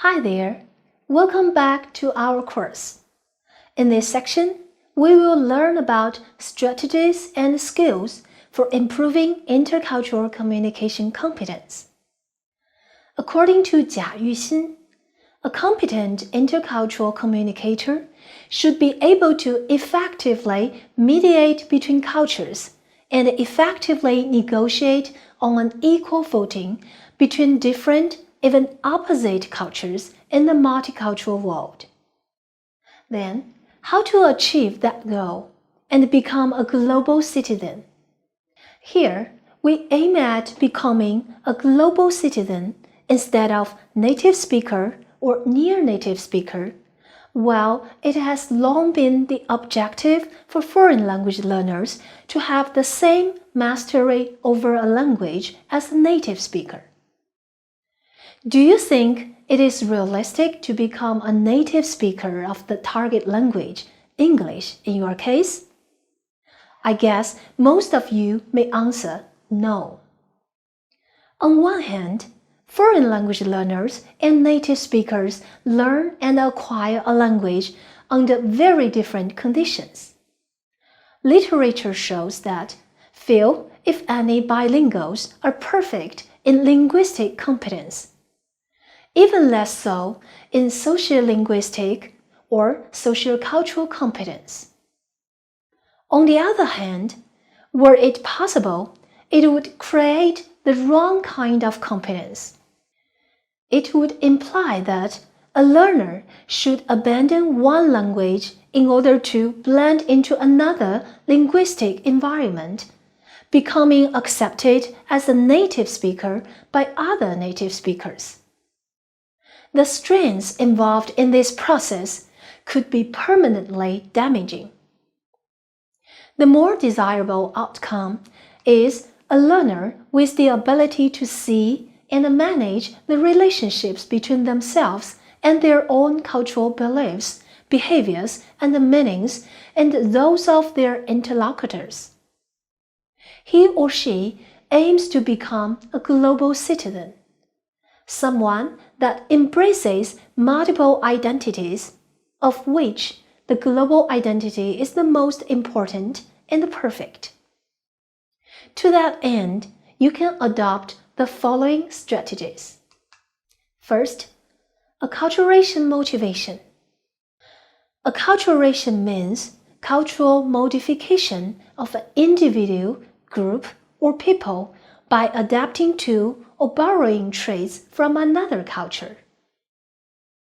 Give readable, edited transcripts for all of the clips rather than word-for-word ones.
Hi there, welcome back to our course. In this section, we will learn about strategies and skills for improving intercultural communication competence. According to Jia Yuxin, a competent intercultural communicator should be able to effectively mediate between cultures and effectively negotiate on an equal footing between different, even opposite cultures in the multicultural world. Then, how to achieve that goal and become a global citizen? Here, we aim at becoming a global citizen instead of native speaker or near-native speaker, while it has long been the objective for foreign language learners to have the same mastery over a language as a native speaker. Do you think it is realistic to become a native speaker of the target language, English, in your case? I guess most of you may answer no. On one hand, foreign language learners and native speakers learn and acquire a language under very different conditions. Literature shows that few, if any, bilinguals are perfect in linguistic competence. Even less so in sociolinguistic or sociocultural competence. On the other hand, were it possible, it would create the wrong kind of competence. It would imply that a learner should abandon one language in order to blend into another linguistic environment, becoming accepted as a native speaker by other native speakers. The strains involved in this process could be permanently damaging. The more desirable outcome is a learner with the ability to see and manage the relationships between themselves and their own cultural beliefs, behaviors, and meanings, and those of their interlocutors. He or she aims to become a global citizen, someone that embraces multiple identities, of which the global identity is the most important and perfect. To that end, you can adopt the following strategies. First, acculturation motivation. Acculturation means cultural modification of an individual, group, or people by adapting to or borrowing traits from another culture.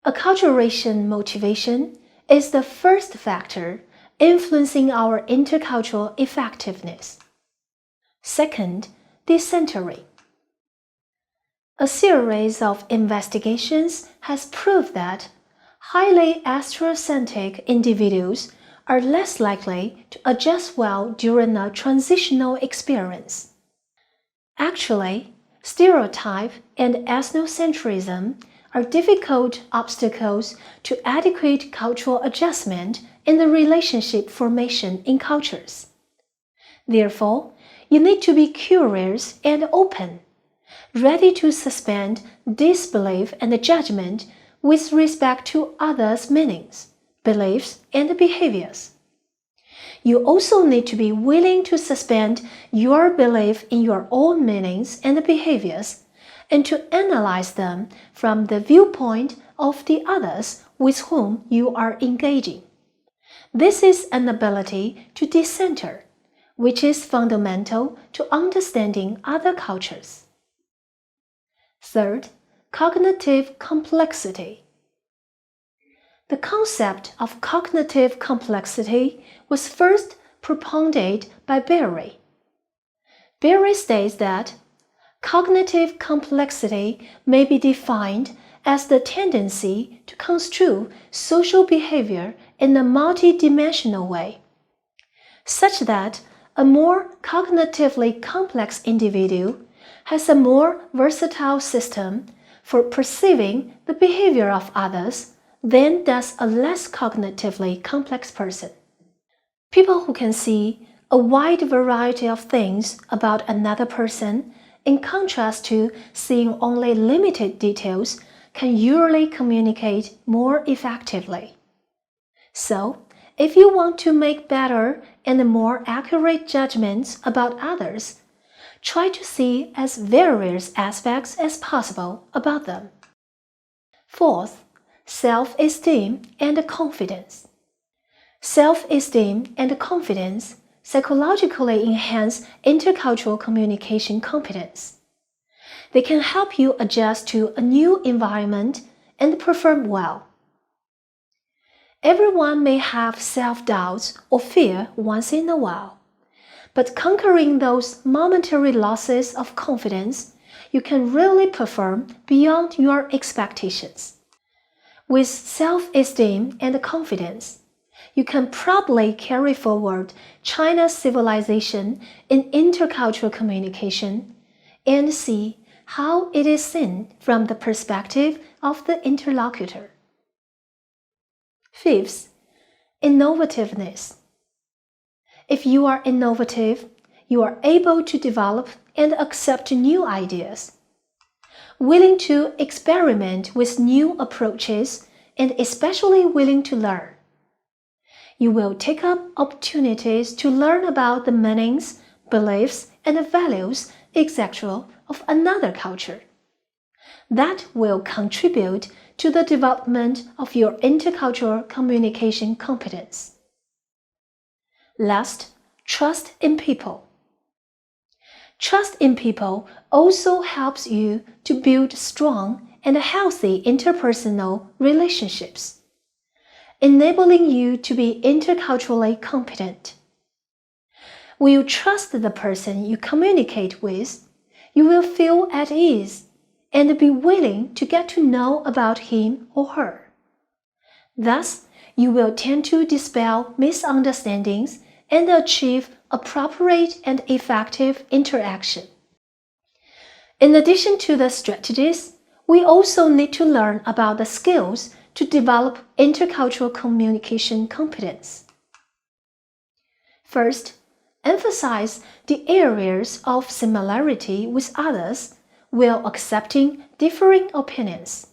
Acculturation motivation is the first factor influencing our intercultural effectiveness. Second, decentering. A series of investigations has proved that highly astrocentric individuals are less likely to adjust well during a transitional experience. Actually, stereotype and ethnocentrism are difficult obstacles to adequate cultural adjustment in the relationship formation in cultures. Therefore, you need to be curious and open, ready to suspend disbelief and judgment with respect to others' meanings, beliefs, and behaviors. You also need to be willing to suspend your belief in your own meanings and behaviors and to analyze them from the viewpoint of the others with whom you are engaging. This is an ability to decenter, which is fundamental to understanding other cultures. Third, cognitive complexity. The concept of cognitive complexity was first propounded by Berry. Berry states that cognitive complexity may be defined as the tendency to construe social behavior in a multidimensional way, such that a more cognitively complex individual has a more versatile system for perceiving the behavior of others than does a less cognitively complex person. People who can see a wide variety of things about another person, in contrast to seeing only limited details, can usually communicate more effectively. So, if you want to make better and more accurate judgments about others, try to see as various aspects as possible about them. Fourth, self-esteem and confidence. Self-esteem and confidence psychologically enhance intercultural communication competence. They can help you adjust to a new environment and perform well. Everyone may have self-doubts or fear once in a while, but conquering those momentary losses of confidence, you can really perform beyond your expectations. With self-esteem and confidence, you can proudly carry forward China's civilization in intercultural communication and see how it is seen from the perspective of the interlocutor. Fifth, innovativeness. If you are innovative, you are able to develop and accept new ideas, willing to experiment with new approaches, and especially willing to learn. You will take up opportunities to learn about the meanings, beliefs, and values, etc. of another culture. That will contribute to the development of your intercultural communication competence. Last, trust in people. Trust in people also helps you to build strong and healthy interpersonal relationships, enabling you to be interculturally competent. When you trust the person you communicate with, you will feel at ease and be willing to get to know about him or her. Thus, you will tend to dispel misunderstandings and achieve appropriate and effective interaction. In addition to the strategies, we also need to learn about the skills to develop intercultural communication competence. First, emphasize the areas of similarity with others while accepting differing opinions.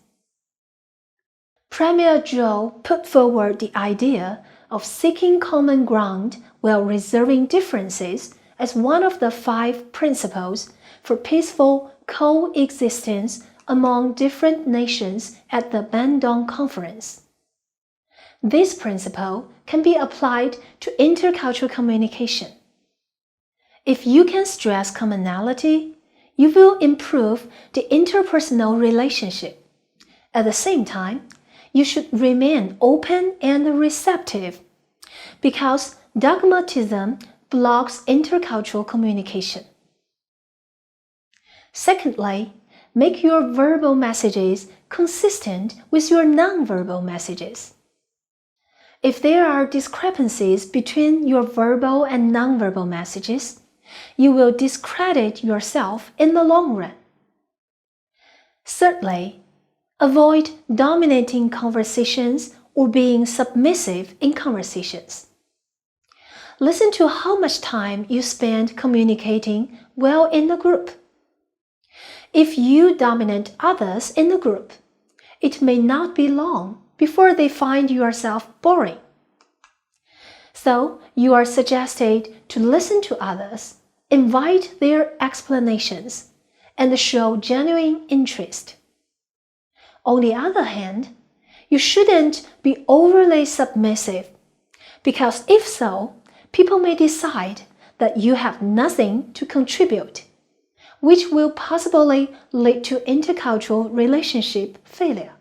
Premier Zhou put forward the idea of seeking common ground while reserving differences as one of the 5 principles for peaceful coexistence among different nations at the Bandung Conference. This principle can be applied to intercultural communication. If you can stress commonality, you will improve the interpersonal relationship. At the same time, you should remain open and receptive, because dogmatism blocks intercultural communication. Secondly, make your verbal messages consistent with your nonverbal messages. If there are discrepancies between your verbal and nonverbal messages, you will discredit yourself in the long run. Thirdly, avoid dominating conversations or being submissive in conversations. Listen to how much time you spend communicating while in the group. If you dominate others in the group, it may not be long before they find yourself boring. So, you are suggested to listen to others, invite their explanations, and show genuine interest. On the other hand, you shouldn't be overly submissive, because if so, people may decide that you have nothing to contribute, which will possibly lead to intercultural relationship failure.